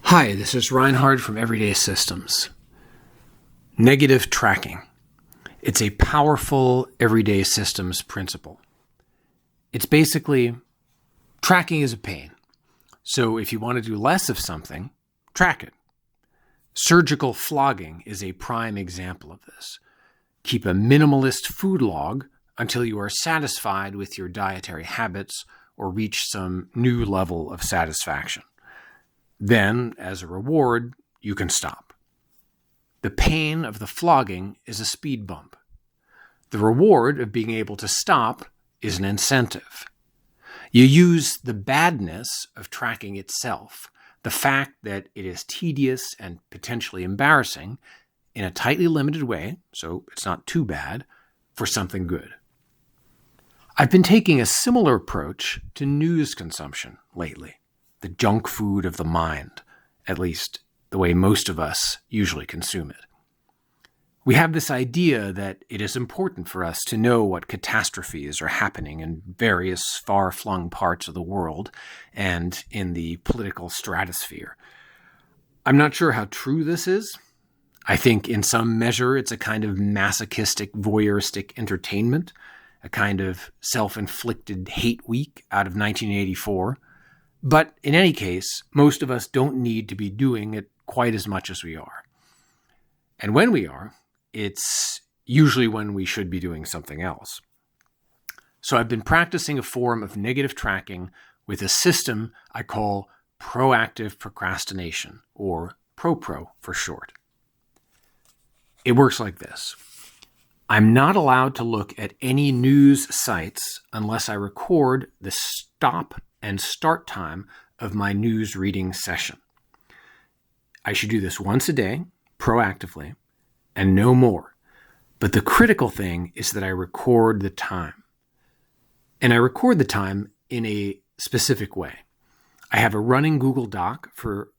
Hi, this is Reinhard from Everyday Systems. Negative tracking. It's a powerful everyday systems principle. It's basically tracking is a pain. So if you want to do less of something, track it. Surgical flogging is a prime example of this. Keep a minimalist food log until you are satisfied with your dietary habits or reach some new level of satisfaction. Then, as a reward, you can stop. The pain of the flogging is a speed bump. The reward of being able to stop is an incentive. You use the badness of tracking itself, the fact that it is tedious and potentially embarrassing, in a tightly limited way, so it's not too bad, for something good. I've been taking a similar approach to news consumption lately. The junk food of the mind, at least the way most of us usually consume it. We have this idea that it is important for us to know what catastrophes are happening in various far-flung parts of the world and in the political stratosphere. I'm not sure how true this is. I think in some measure it's a kind of masochistic, voyeuristic entertainment, a kind of self-inflicted hate week out of 1984. But in any case, most of us don't need to be doing it quite as much as we are. And when we are, it's usually when we should be doing something else. So I've been practicing a form of negative tracking with a system I call proactive procrastination, or ProPro for short. It works like this. I'm not allowed to look at any news sites unless I record the stop and start time of my news reading session. I should do this once a day, proactively, and no more. But the critical thing is that I record the time. And I record the time in a specific way. I have a running Google Doc to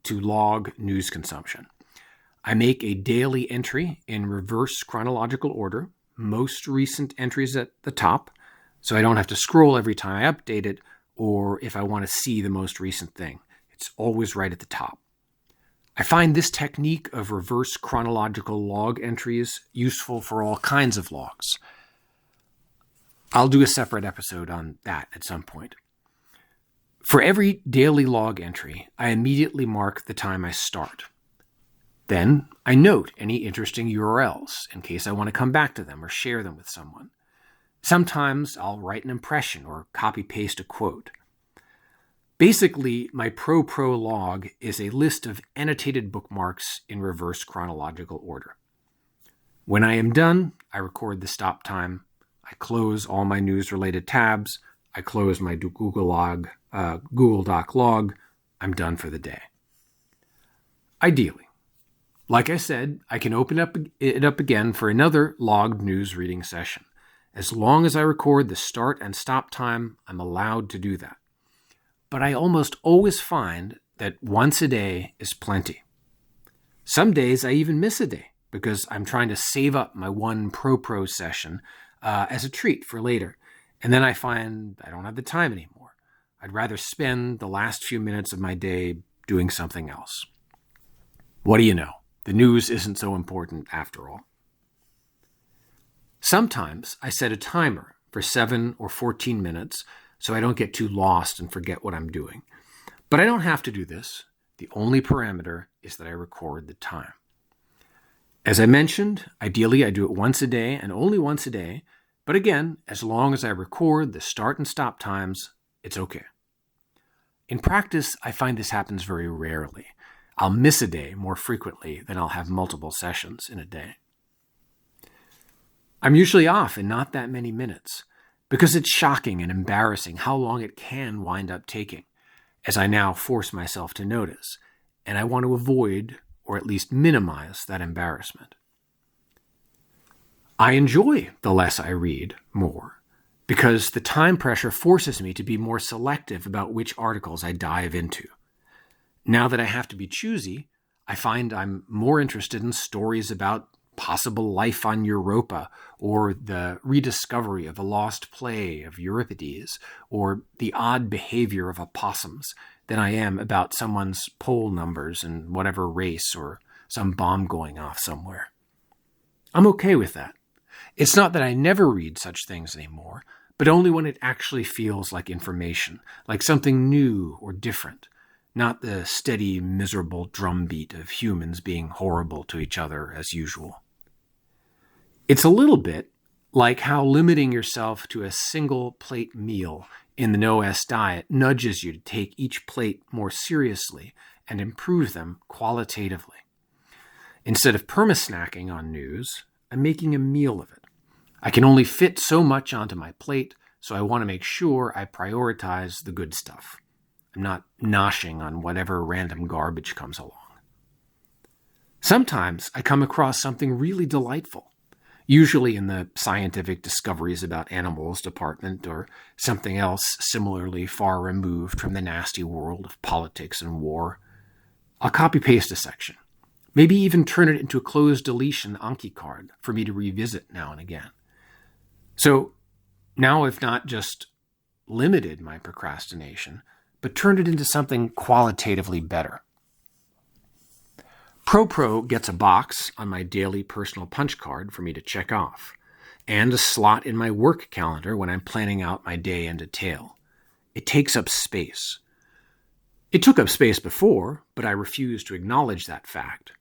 log news consumption. I make a daily entry in reverse chronological order, most recent entries at the top, so I don't have to scroll every time I update it or if I want to see the most recent thing. It's always right at the top. I find this technique of reverse chronological log entries useful for all kinds of logs. I'll do a separate episode on that at some point. For every daily log entry, I immediately mark the time I start. Then I note any interesting URLs in case I want to come back to them or share them with someone. Sometimes I'll write an impression or copy-paste a quote. Basically, my ProPro log is a list of annotated bookmarks in reverse chronological order. When I am done, I record the stop time. I close all my news-related tabs. I close my Google Doc log. I'm done for the day. Ideally, like I said, I can open it up again for another logged news reading session. As long as I record the start and stop time, I'm allowed to do that. But I almost always find that once a day is plenty. Some days I even miss a day because I'm trying to save up my one ProPro session as a treat for later. And then I find I don't have the time anymore. I'd rather spend the last few minutes of my day doing something else. What do you know? The news isn't so important after all. Sometimes I set a timer for 7 or 14 minutes so I don't get too lost and forget what I'm doing. But I don't have to do this. The only parameter is that I record the time. As I mentioned, ideally I do it once a day and only once a day. But again, as long as I record the start and stop times, it's okay. In practice, I find this happens very rarely. I'll miss a day more frequently than I'll have multiple sessions in a day. I'm usually off in not that many minutes because it's shocking and embarrassing how long it can wind up taking, as I now force myself to notice, and I want to avoid or at least minimize that embarrassment. I enjoy the less I read more because the time pressure forces me to be more selective about which articles I dive into. Now that I have to be choosy, I find I'm more interested in stories about possible life on Europa, or the rediscovery of a lost play of Euripides, or the odd behavior of opossums than I am about someone's poll numbers in whatever race or some bomb going off somewhere. I'm okay with that. It's not that I never read such things anymore, but only when it actually feels like information, like something new or different, not the steady, miserable drumbeat of humans being horrible to each other as usual. It's a little bit like how limiting yourself to a single plate meal in the no-S diet nudges you to take each plate more seriously and improve them qualitatively. Instead of permasnacking on news, I'm making a meal of it. I can only fit so much onto my plate, so I want to make sure I prioritize the good stuff. I'm not noshing on whatever random garbage comes along. Sometimes I come across something really delightful, usually in the scientific discoveries about animals department or something else similarly far removed from the nasty world of politics and war. I'll copy-paste a section, maybe even turn it into a closed deletion Anki card for me to revisit now and again. So now I've not just limited my procrastination, but turned it into something qualitatively better. ProPro gets a box on my daily personal punch card for me to check off, and a slot in my work calendar when I'm planning out my day in detail. It takes up space. It took up space before, but I refuse to acknowledge that fact.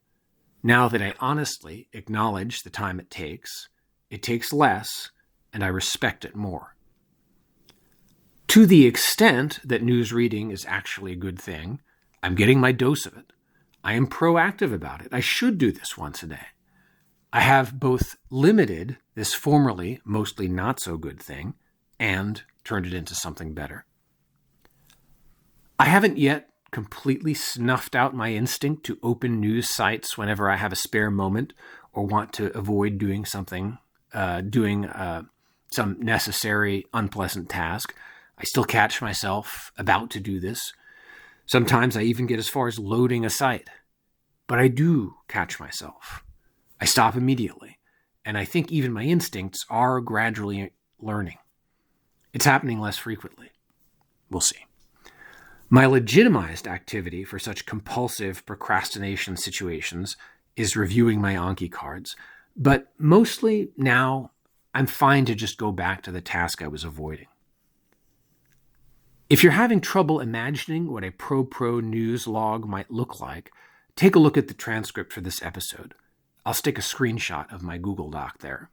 Now that I honestly acknowledge the time it takes less, and I respect it more. To the extent that news reading is actually a good thing, I'm getting my dose of it. I am proactive about it. I should do this once a day. I have both limited this formerly mostly not so good thing and turned it into something better. I haven't yet completely snuffed out my instinct to open news sites whenever I have a spare moment or want to avoid doing some necessary, unpleasant task. I still catch myself about to do this. Sometimes I even get as far as loading a site. But I do catch myself. I stop immediately, and I think even my instincts are gradually learning. It's happening less frequently. We'll see. My legitimized activity for such compulsive procrastination situations is reviewing my Anki cards, but mostly now I'm fine to just go back to the task I was avoiding. If you're having trouble imagining what a ProPro news log might look like, take a look at the transcript for this episode. I'll stick a screenshot of my Google Doc there.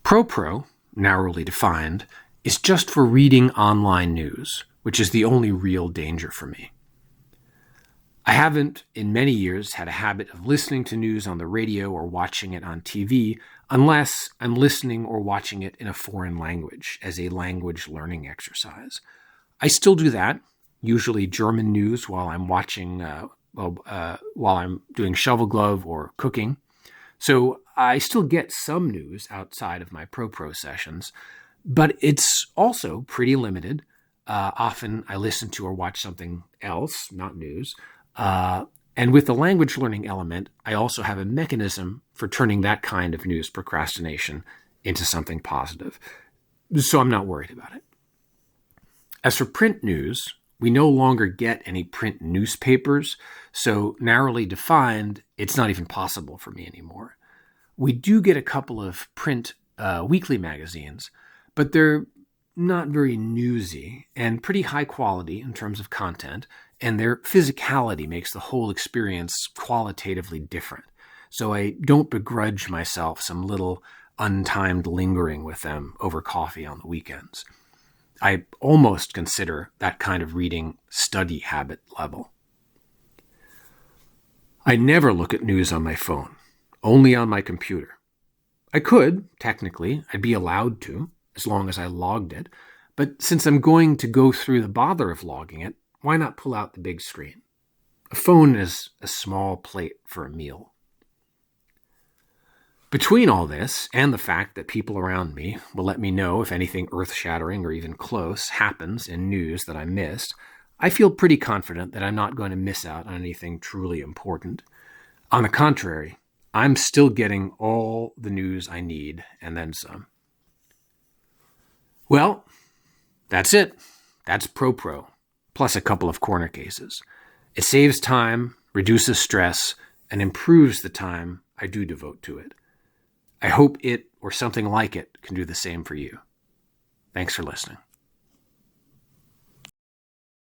ProPro, narrowly defined, is just for reading online news, which is the only real danger for me. I haven't, in many years, had a habit of listening to news on the radio or watching it on TV unless I'm listening or watching it in a foreign language as a language learning exercise. I still do that, usually German news while I'm watching, while I'm doing shovel glove or cooking. So I still get some news outside of my ProPro sessions, but it's also pretty limited. Often I listen to or watch something else, not news. And with the language learning element, I also have a mechanism for turning that kind of news procrastination into something positive. So I'm not worried about it. As for print news, we no longer get any print newspapers, so narrowly defined, it's not even possible for me anymore. We do get a couple of print weekly magazines, but they're not very newsy and pretty high quality in terms of content, and their physicality makes the whole experience qualitatively different. So I don't begrudge myself some little untimed lingering with them over coffee on the weekends. I almost consider that kind of reading study habit level. I never look at news on my phone, only on my computer. I could, technically, I'd be allowed to, as long as I logged it, but since I'm going to go through the bother of logging it, why not pull out the big screen? A phone is a small plate for a meal. Between all this and the fact that people around me will let me know if anything earth-shattering or even close happens in news that I missed, I feel pretty confident that I'm not going to miss out on anything truly important. On the contrary, I'm still getting all the news I need and then some. Well, that's it. That's ProPro, plus a couple of corner cases. It saves time, reduces stress, and improves the time I do devote to it. I hope it or something like it can do the same for you. Thanks for listening.